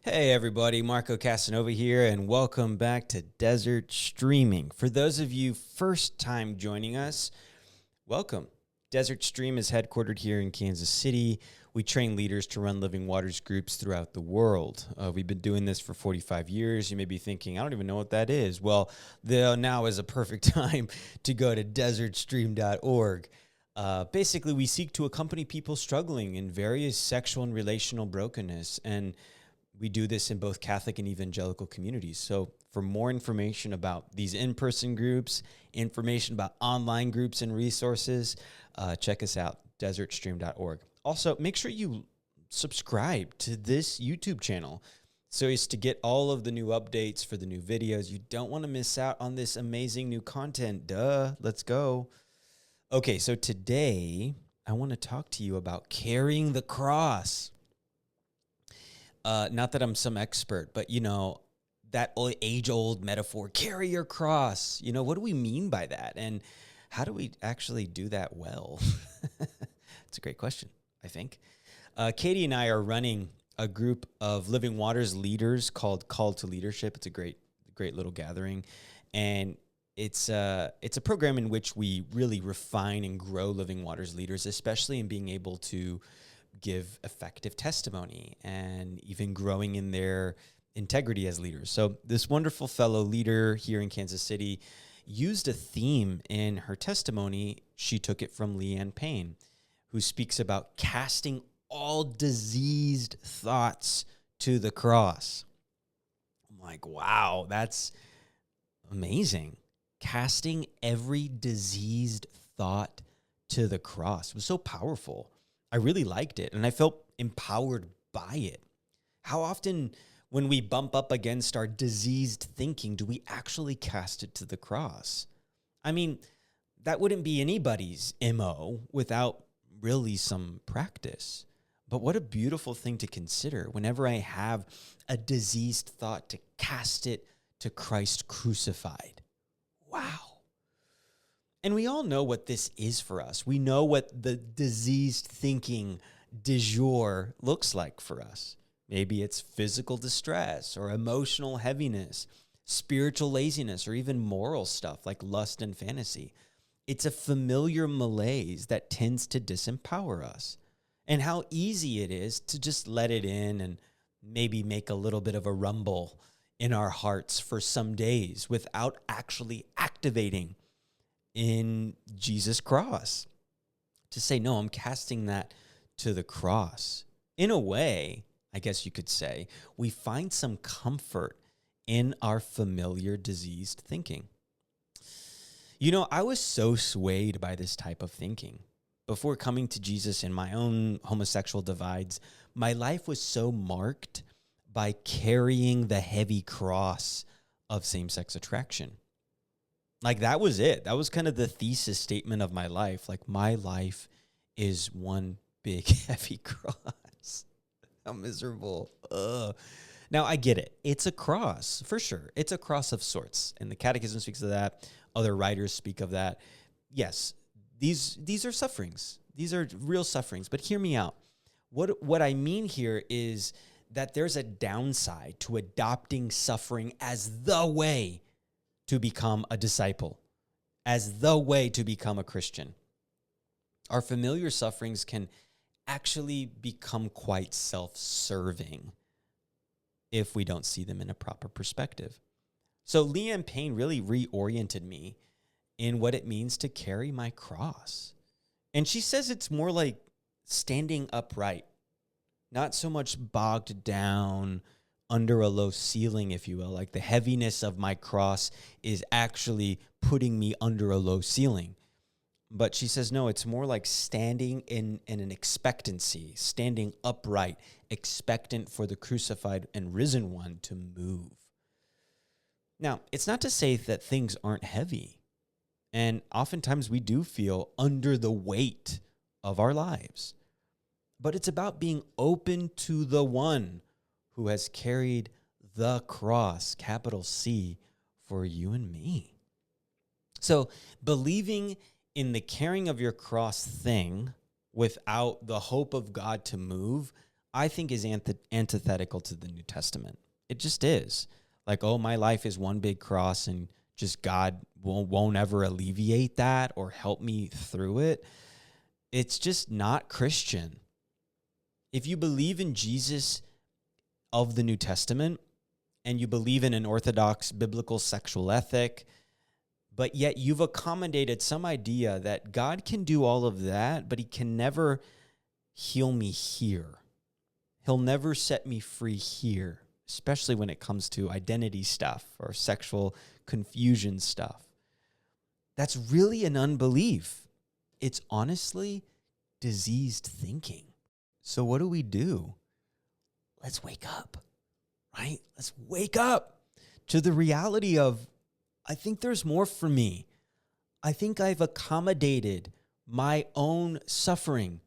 Hey everybody, Marco Casanova here, and welcome back to Desert Streaming. For those of you first time joining us, welcome. Desert Stream is headquartered here in Kansas City. We train leaders to run Living Waters groups throughout the world. We've been doing this for 45 years. You may be thinking, I don't even know what that is. Well, now is a perfect time to go to desertstream.org. Basically, we seek to accompany people struggling in various sexual and relational brokenness, and we do this in both Catholic and evangelical communities. So for more information about these in-person groups, information about online groups and resources, check us out, desertstream.org. Also, make sure you subscribe to this YouTube channel so as to get all of the new updates for the new videos. You don't want to miss out on this amazing new content. Let's go. Okay, so today I want to talk to you about carrying the cross. Not that I'm some expert, but, that age-old metaphor, carry your cross. What do we mean by that? And how do we actually do that well? It's a great question, I think. Katie and I are running a group of Living Waters leaders called Call to Leadership. It's a great little gathering. And it's a program in which we really refine and grow Living Waters leaders, especially in being able to give effective testimony and even growing in their integrity as leaders. So this wonderful fellow leader here in Kansas City used a theme in her testimony. She took it from Leanne Payne, who speaks about casting all diseased thoughts to the cross. I'm like, wow, that's amazing. Casting every diseased thought to the cross. It was so powerful. I really liked it, and I felt empowered by it. How often when we bump up against our diseased thinking do we actually cast it to the cross? I mean, that wouldn't be anybody's MO without really some practice. But what a beautiful thing to consider whenever I have a diseased thought, to cast it to Christ crucified. Wow. And we all know what this is for us. We know what the diseased thinking du jour looks like for us. Maybe it's physical distress or emotional heaviness, spiritual laziness, or even moral stuff like lust and fantasy. It's a familiar malaise that tends to disempower us. And how easy it is to just let it in and maybe make a little bit of a rumble in our hearts for some days without actually activating in Jesus' cross. To say, no, I'm casting that to the cross. In a way, I guess you could say, we find some comfort in our familiar diseased thinking. I was so swayed by this type of thinking. Before coming to Jesus in my own homosexual divides, my life was so marked by carrying the heavy cross of same-sex attraction. Like, that was it. That was kind of the thesis statement of my life. Like, my life is one big heavy cross. How miserable. Now, I get it. It's a cross, for sure. It's a cross of sorts. And the Catechism speaks of that. Other writers speak of that. Yes, these are sufferings. These are real sufferings. But hear me out. What I mean here is that there's a downside to adopting suffering as the way to become a disciple, as the way to become a Christian. Our familiar sufferings can actually become quite self-serving if we don't see them in a proper perspective. So Leanne Payne really reoriented me in what it means to carry my cross. And she says it's more like standing upright, not so much bogged down under a low ceiling, if you will. Like, the heaviness of my cross is actually putting me under a low ceiling. But she says, no, it's more like standing in an expectancy, standing upright, expectant for the crucified and risen one to move. Now, it's not to say that things aren't heavy. And oftentimes we do feel under the weight of our lives. But it's about being open to the one who has carried the cross, capital C, for you and me. So believing in the carrying of your cross thing without the hope of God to move, I think is antithetical to the New Testament. It just is. Like, oh, my life is one big cross and just God won't ever alleviate that or help me through it. It's just not Christian. If you believe in Jesus of the New Testament and you believe in an orthodox biblical sexual ethic, but yet you've accommodated some idea that God can do all of that, but he can never heal me here. He'll never set me free here, especially when it comes to identity stuff or sexual confusion stuff. That's really an unbelief. It's honestly diseased thinking. So what do? Let's wake up, right? Let's wake up to the reality of, I think there's more for me. I think I've accommodated my own suffering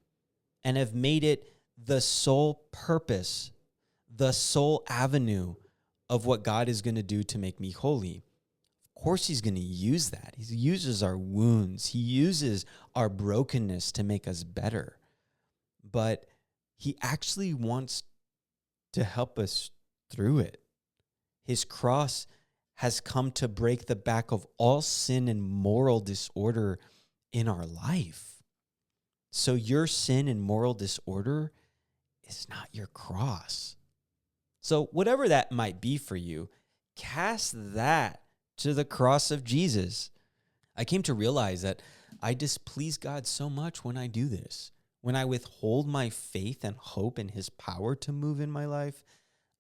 and have made it the sole purpose, the sole avenue of what God is going to do to make me holy. Of course, he's going to use that. He uses our wounds. He uses our brokenness to make us better. But he actually wants to help us through it. His cross has come to break the back of all sin and moral disorder in our life. So your sin and moral disorder is not your cross. So whatever that might be for you, cast that to the cross of Jesus. I came to realize that I displease God so much when I do this. When I withhold my faith and hope in his power to move in my life,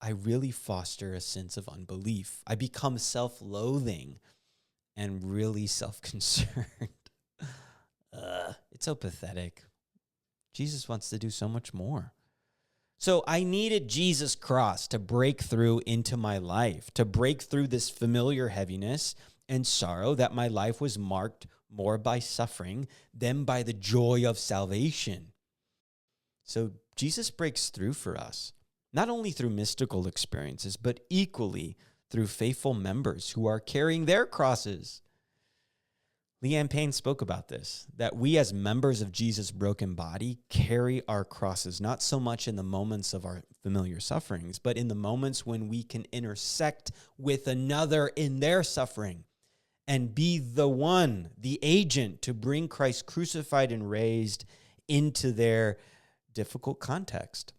I really foster a sense of unbelief. I become self-loathing and really self-concerned. It's so pathetic. Jesus wants to do so much more. So I needed Jesus' cross to break through into my life, to break through this familiar heaviness and sorrow that my life was marked more by suffering than by the joy of salvation. So Jesus breaks through for us, not only through mystical experiences, but equally through faithful members who are carrying their crosses. Leanne Payne spoke about this, that we as members of Jesus' broken body carry our crosses, not so much in the moments of our familiar sufferings, but in the moments when we can intersect with another in their suffering and be the agent to bring Christ crucified and raised into their difficult context.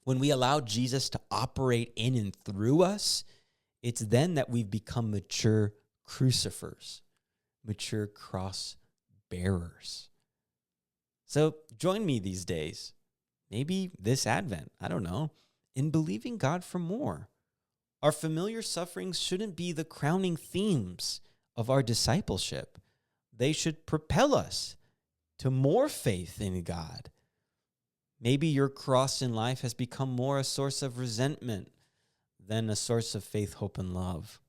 When we allow Jesus to operate in and through us, it's then that we've become mature crucifers, mature cross bearers. So join me these days, maybe this Advent, I don't know, in believing God for more. Our familiar sufferings shouldn't be the crowning themes of our discipleship. They should propel us to more faith in God. Maybe your cross in life has become more a source of resentment than a source of faith, hope, and love.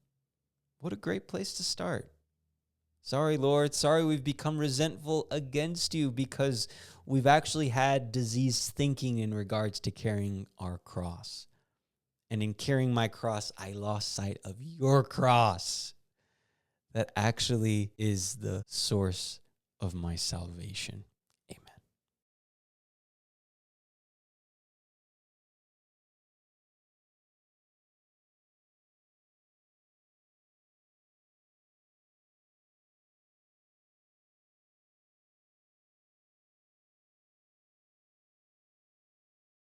What a great place to start. Sorry, Lord. Sorry we've become resentful against you because we've actually had diseased thinking in regards to carrying our cross. And in carrying my cross, I lost sight of your cross that actually is the source of my salvation.